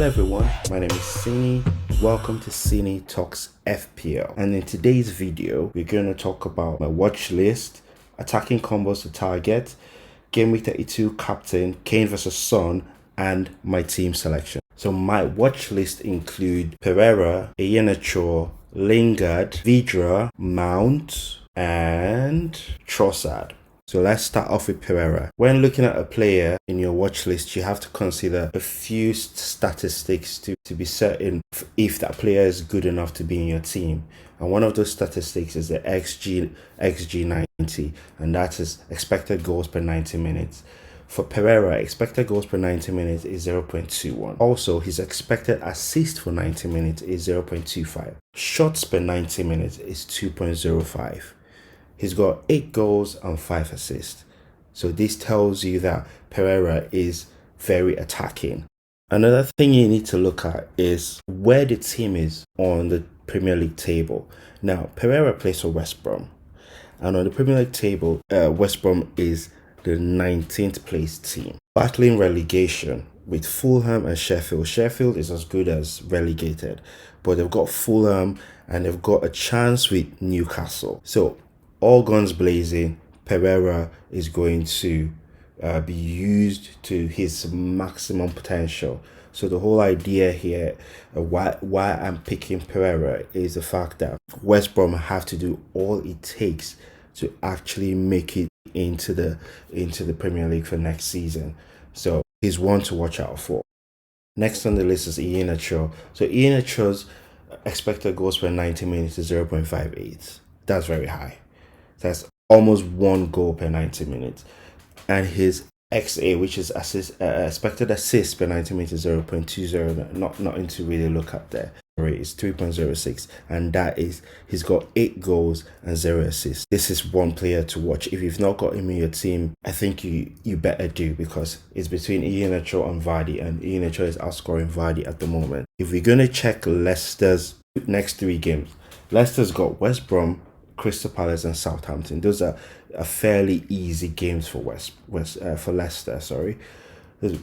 Hello everyone, my name is Cine. Welcome to Cine Talks FPL. And in today's video, we're going to talk about my watch list, attacking combos to target, Gameweek 32 captain, Kane versus Son, and my team selection. So my watch list include Pereira, Iheanacho, Lingard, Vidra, Mount, and Trossard. So let's start off with Pereira. When looking at a player in your watch list, you have to consider a few statistics to be certain if that player is good enough to be in your team. And one of those statistics is the XG90, and that is expected goals per 90 minutes. For Pereira, expected goals per 90 minutes is 0.21. Also, his expected assist for 90 minutes is 0.25. Shots per 90 minutes is 2.05. He's got 8 goals and 5 assists. So this tells you that Pereira is very attacking. Another thing you need to look at is where the team is on the Premier League table. Now, Pereira plays for West Brom. And on the Premier League table, West Brom is the 19th place team, battling relegation with Fulham and Sheffield. Sheffield is as good as relegated, but they've got Fulham and they've got a chance with Newcastle. So all guns blazing, Pereira is going to be used to his maximum potential. So the whole idea here, why I'm picking Pereira, is the fact that West Brom have to do all it takes to actually make it into the Premier League for next season. So he's one to watch out for. Next on the list is Iheanacho. So Iheanacho's expected goals per 90 minutes is 0.58. That's very high. That's almost 1 goal per 90 minutes. And his XA, which is expected assist per 90 minutes, is 0.20. Nothing to really look at there. It's 3.06, and that is he's got 8 goals and 0 assists. This is one player to watch. If you've not got him in your team, I think you better do, because it's between Iheanacho and Vardy, and Iheanacho is outscoring Vardy at the moment. If we're gonna check Leicester's next 3 games, Leicester's got West Brom, Crystal Palace, and Southampton. Those are fairly easy games for Leicester. Sorry.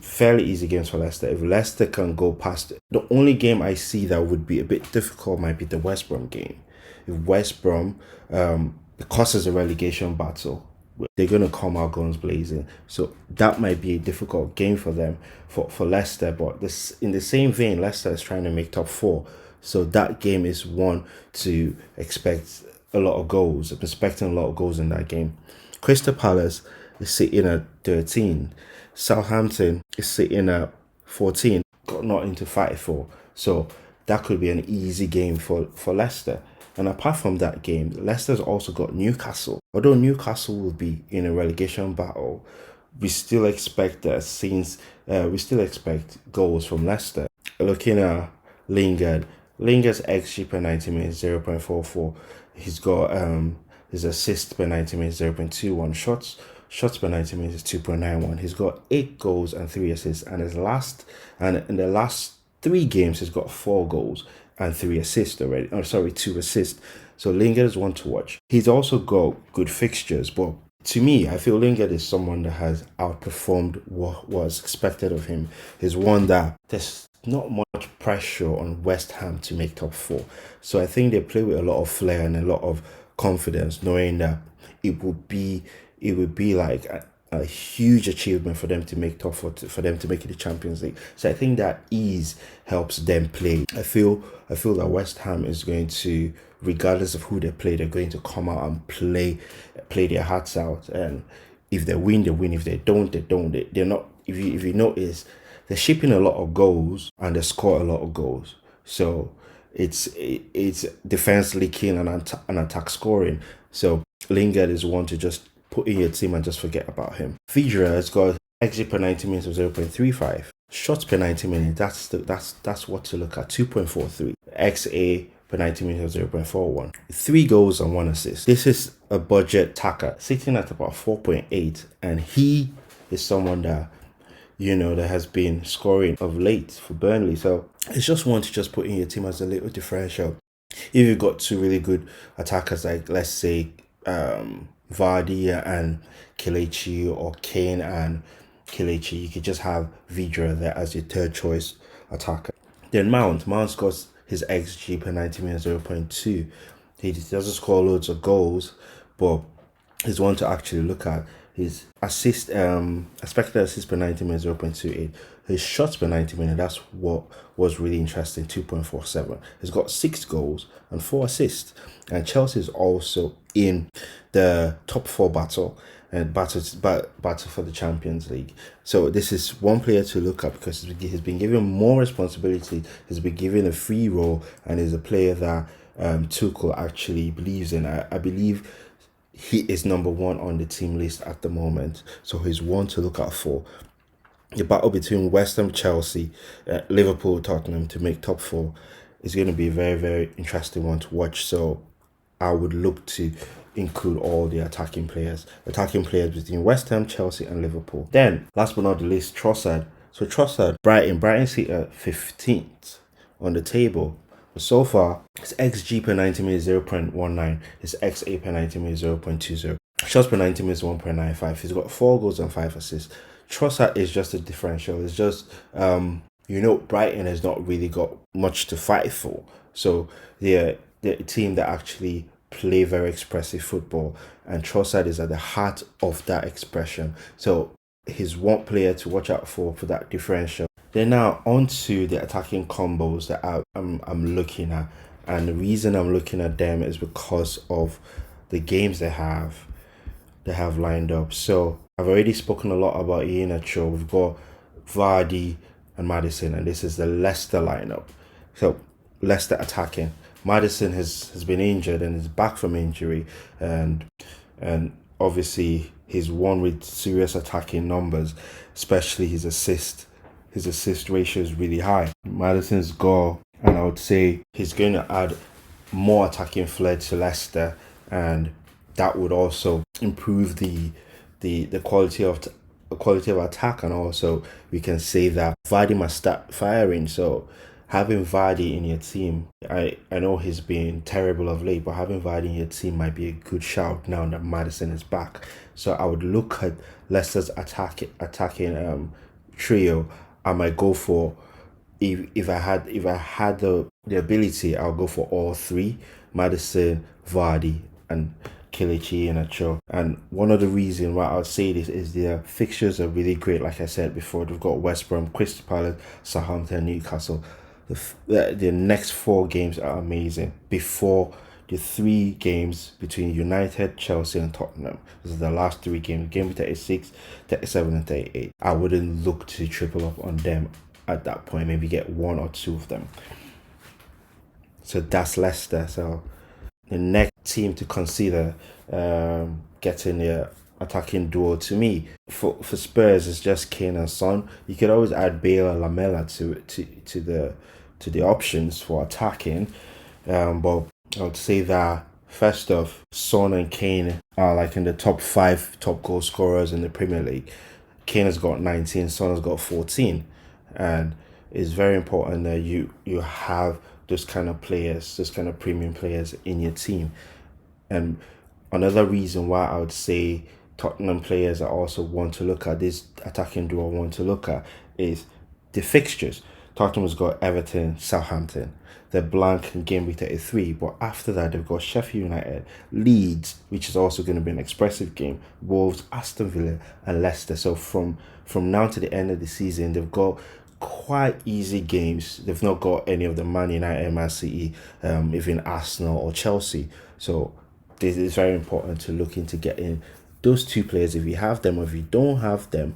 Fairly easy games for Leicester. If Leicester can go past it, the only game I see that would be a bit difficult might be the West Brom game. If West Brom, because it's a relegation battle, they're going to come out guns blazing. So that might be a difficult game for them, for Leicester. But this, in the same vein, Leicester is trying to make top 4. So that game is one to expect a lot of goals. I'm expecting a lot of goals in that game. Crystal Palace is sitting at 13. Southampton is sitting at 14, got nothing to fight for. So that could be an easy game for Leicester. And apart from that game, Leicester's also got Newcastle. Although Newcastle will be in a relegation battle, we still expect goals from Leicester. Looking at Lingard's XG per 90 minutes 0.44. He's got his assist per 90 minutes 0.21. Shots per 90 minutes is 2.91. He's got 8 goals and 3 assists, and in the last 3 games he's got 4 goals and 3 assists already. 2 assists. So Lingard is one to watch. He's also got good fixtures, but to me, I feel Lingard is someone that has outperformed what was expected of him. He's one that there's not much pressure on West Ham to make top 4. So I think they play with a lot of flair and a lot of confidence, knowing that it would be like a huge achievement for them to make top 4, for them to make it the Champions League. So I think that ease helps them play. I feel that West Ham is going to, regardless of who they play, they're going to come out and play their hearts out. And if they win, they win. If they don't, they don't. They're not. If you notice, they're shipping a lot of goals and they score a lot of goals. So it's defense leaking and attack scoring. So Lingard is one to just put in your team and just forget about him. Vidra has got XG per 90 minutes of 0.35. Shots per 90 minutes, that's what to look at, 2.43. XA per 90 minutes of 0.41. 3 goals and 1 assist. This is a budget tacker sitting at about 4.8, and he is someone that, that has been scoring of late for Burnley. So it's just one to just put in your team as a little differential. If you've got 2 really good attackers, like let's say Vardy and Kelechi, or Kane and Kelechi, you could just have Vidra there as your third choice attacker. Then Mount's got his XG per 90 minutes 0.2. He doesn't score loads of goals, but he's one to actually look at. His expected assist per 90 minutes 0.28. His shots per 90 minutes, that's what was really interesting, 2.47. He's got 6 goals and 4 assists. And Chelsea is also in the top 4 battle and battle for the Champions League. So this is one player to look at because he's been given more responsibility. He's been given a free role and is a player that Tuchel actually believes in. I believe he is number 1 on the team list at the moment. So he's one to look out for. The battle between West Ham, Chelsea, Liverpool, Tottenham to make top 4 is going to be a very, very interesting one to watch. So I would look to include all the attacking players between West Ham, Chelsea and Liverpool. Then, last but not the least, Trossard. So Trossard, Brighton sit at 15th on the table. But so far, his XG per 90 minutes 0.19, his XA per 90 minutes 0.20, shots per 90 minutes 1.95. He's got 4 goals and 5 assists. Trossard is just a differential. It's just, Brighton has not really got much to fight for. So they're a team that actually play very expressive football, and Trossard is at the heart of that expression. So he's one player to watch out for that differential. Then now on to the attacking combos that I'm looking at, and the reason I'm looking at them is because of the games they have lined up. So I've already spoken a lot about Iheanacho. We've got Vardy and Maddison, and this is the Leicester lineup. So Leicester attacking. Maddison has been injured and is back from injury, and obviously he's one with serious attacking numbers, especially his assist ratio is really high. Maddison's goal, and I would say he's going to add more attacking flair to Leicester, and that would also improve the quality of attack, and also we can say that Vardy must start firing. So having Vardy in your team, I know he's been terrible of late, but having Vardy in your team might be a good shout now that Maddison is back. So I would look at Leicester's attacking trio. I might go for, if I had the ability, I'll go for all 3: Maddison, Vardy, and Kelechi Iheanacho. And one of the reasons why I would say this is their fixtures are really great. Like I said before, they've got West Brom, Crystal Palace, Southampton, Newcastle. The next 4 games are amazing before the 3 games between United, Chelsea and Tottenham. This is the last 3 games, game 36, 37 and 38. I wouldn't look to triple up on them at that point, maybe get 1 or 2 of them. So that's Leicester. So the next team to consider getting the attacking duo to me for Spurs is just Kane and Son. You could always add Bale and Lamela to the options for attacking, but I would say that first off, Son and Kane are like in the top 5 top goal scorers in the Premier League. Kane has got 19, Son has got 14, and it's very important that you have those kind of players, those kind of premium players in your team. And another reason why I would say Tottenham players are also one to look at, this attacking duo one to look at, is the fixtures. Tottenham's got Everton, Southampton. They're blank in Gameweek 33, but after that they've got Sheffield United, Leeds, which is also going to be an expressive game, Wolves, Aston Villa and Leicester. So from now to the end of the season, they've got quite easy games. They've not got any of the Man United, Man City, even Arsenal or Chelsea. So this is very important to look into getting those 2 players if you have them, or if you don't have them.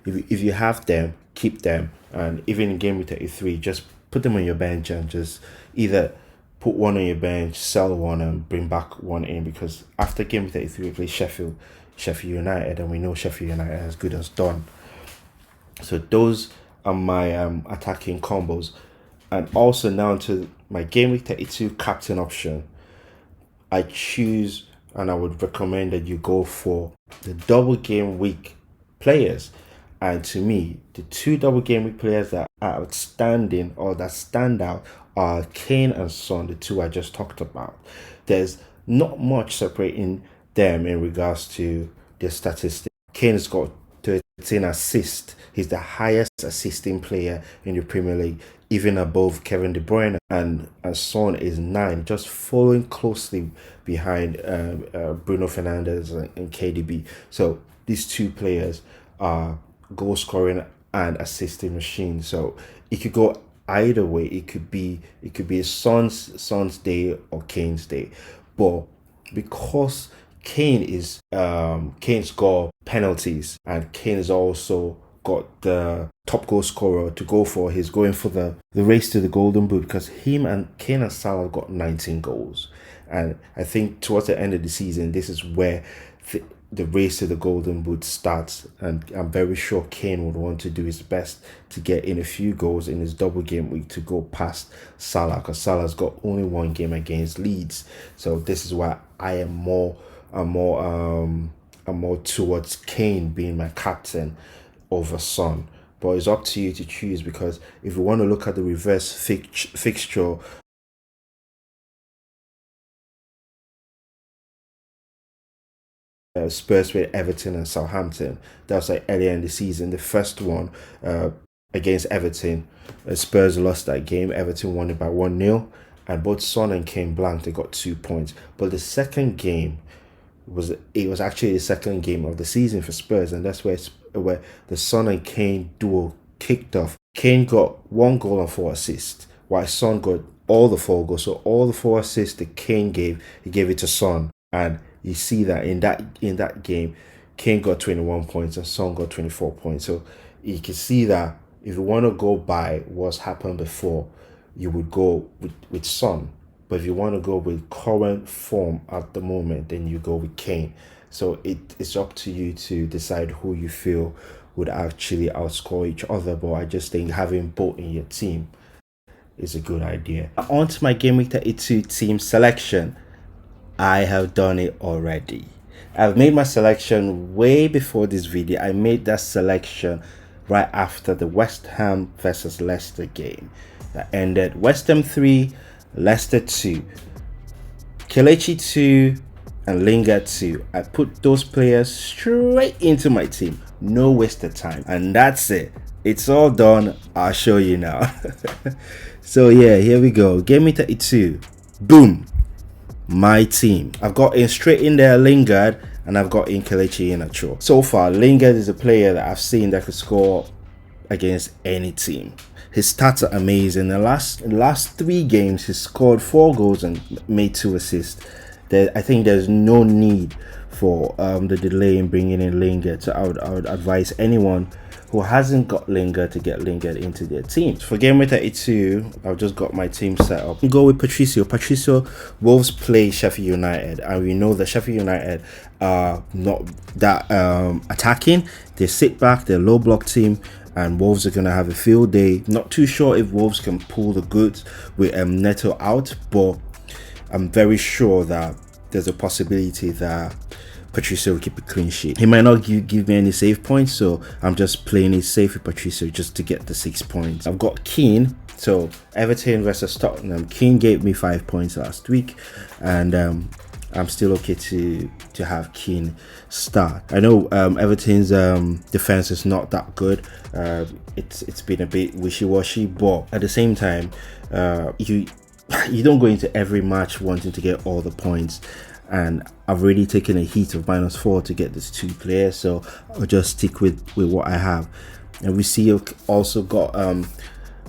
If you have them, keep them. And even in Game Week 33, just put them on your bench and just either put one on your bench, sell one and bring back one in, because after Game Week 33 we play Sheffield United, and we know Sheffield United as good as done. So those are my attacking combos. And also now to my Game Week 32 captain option. I choose, and I would recommend that you go for the double game week players. And to me, the 2 double game week players that are outstanding or that stand out are Kane and Son, the 2 I just talked about. There's not much separating them in regards to their statistics. Kane's got in assist. He's the highest assisting player in the Premier League, even above Kevin De Bruyne, and Son is 9, just following closely behind Bruno Fernandes and KDB. So these two players are goal scoring and assisting machines. So it could go either way. It could be Son's day or Kane's day, but because Kane's got penalties, and Kane is also got the top goal scorer to go for. He's going for the race to the golden boot, because him and Kane and Salah got 19 goals. And I think towards the end of the season, this is where the race to the golden boot starts, and I'm very sure Kane would want to do his best to get in a few goals in his double game week to go past Salah, because Salah's got only one game against Leeds. So this is why I'm more towards Kane being my captain over Son. But it's up to you to choose, because if you want to look at the reverse fixture, Spurs with Everton and Southampton. That was like earlier in the season. The first one against Everton, Spurs lost that game. Everton won it by 1-0, and both Son and Kane blanked. They got 2 points. But the second game was actually the second game of the season for Spurs, and that's where the Son and Kane duo kicked off. Kane got 1 goal and 4 assists, while Son got all the 4 goals. So all the 4 assists that Kane gave, he gave it to Son. And you see that in that game, Kane got 21 points and Son got 24 points. So you can see that if you want to go by what's happened before, you would go with Son. But if you want to go with current form at the moment, then you go with Kane. So it's up to you to decide who you feel would actually outscore each other. But I just think having both in your team is a good idea. On to my Game Week 32 team selection. I have done it already. I've made my selection way before this video. I made that selection right after the West Ham versus Leicester game that ended West Ham 3, Leicester 2. Kelechi 2 and Lingard 2. I put those players straight into my team. No waste of time. And that's it. It's all done. I'll show you now. So yeah, here we go. Game Week 32. Boom. My team. I've got in straight in there Lingard, and I've got in Kelechi Iheanacho. So far, Lingard is a player that I've seen that could score against any team. His stats are amazing. The last 3 games, he scored 4 goals and made 2 assists. I think there's no need for the delay in bringing in Lingard. So I would advise anyone who hasn't got Lingard to get Lingard into their team. For Game Week 32, I've just got my team set up. Go with Patricio. Wolves play Sheffield United, and we know that Sheffield United are not that attacking. They sit back, they're a low block team, and Wolves are going to have a field day. Not too sure if Wolves can pull the goods with Neto out, but I'm very sure that there's a possibility that Patricio will keep a clean sheet. He might not give me any save points, so I'm just playing it safe with Patricio just to get the 6 points. I've got Keane, so Everton versus Tottenham. Keane gave me 5 points last week, and I'm still okay to have Keane start. I know Everton's defense is not that good. It's been a bit wishy-washy, but at the same time, you don't go into every match wanting to get all the points. And I've already taken a heat of -4 to get these 2 players, so I'll just stick with what I have. And we see also got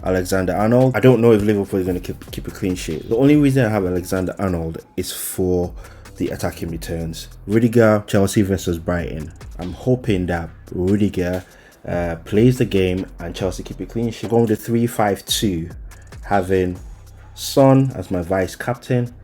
Alexander-Arnold. I don't know if Liverpool is going to keep a clean sheet. The only reason I have Alexander-Arnold is for the attacking returns. Rudiger, Chelsea versus Brighton. I'm hoping that Rudiger plays the game and Chelsea keep a clean sheet. Going with the 3-5-2, having Son as my vice captain.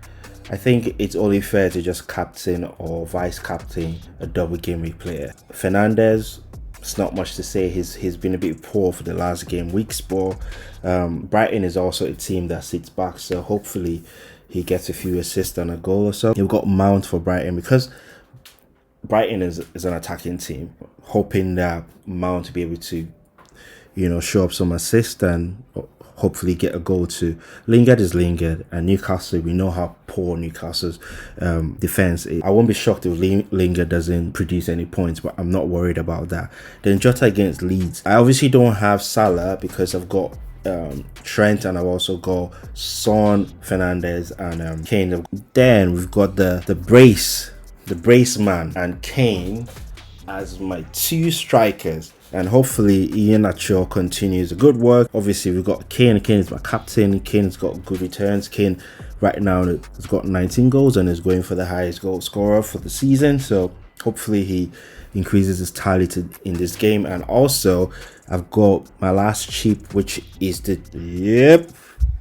I think it's only fair to just captain or vice captain a double game week player. Fernandes, it's not much to say. He's been a bit poor for the last game weeks, but Brighton is also a team that sits back, so hopefully he gets a few assists and a goal or so. You've got Mount for Brighton, because Brighton is an attacking team, hoping that Mount will be able to, show up some assists, and hopefully get a goal too. Lingard is Lingard, and Newcastle, we know how poor Newcastle's defense is. I won't be shocked if Lingard doesn't produce any points, but I'm not worried about that. Then Jota against Leeds. I obviously don't have Salah because I've got Trent, and I've also got Son, Fernandes, and Kane. Then we've got the brace man and Kane as my two strikers, and hopefully Iheanacho continues the good work. Obviously we've got Kane is my captain. Kane's got good returns. Kane right now has got 19 goals and is going for the highest goal scorer for the season, so hopefully he increases his tally in this game. And also I've got my last chip, which is the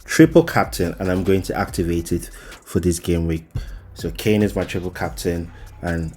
triple captain, and I'm going to activate it for this game week. So Kane is my triple captain, and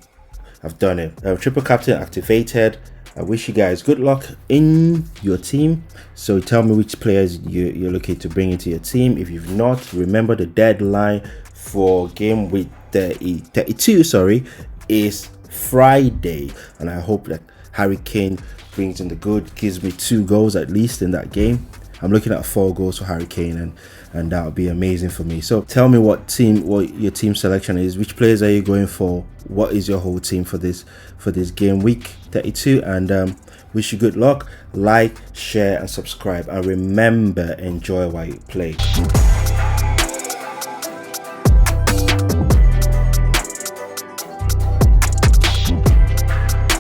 I've done it. Triple captain activated. I wish you guys good luck in your team. So tell me which players you're looking to bring into your team. If you've not, remember the deadline for game week 32 is Friday, and I hope that Harry Kane brings in the good, gives me 2 goals at least in that game. I'm looking at 4 goals for Harry Kane, and that would be amazing for me. So tell me what your team selection is. Which players are you going for? What is your whole team for this game week 32? And wish you good luck. Like, share, and subscribe. And remember, enjoy while you play.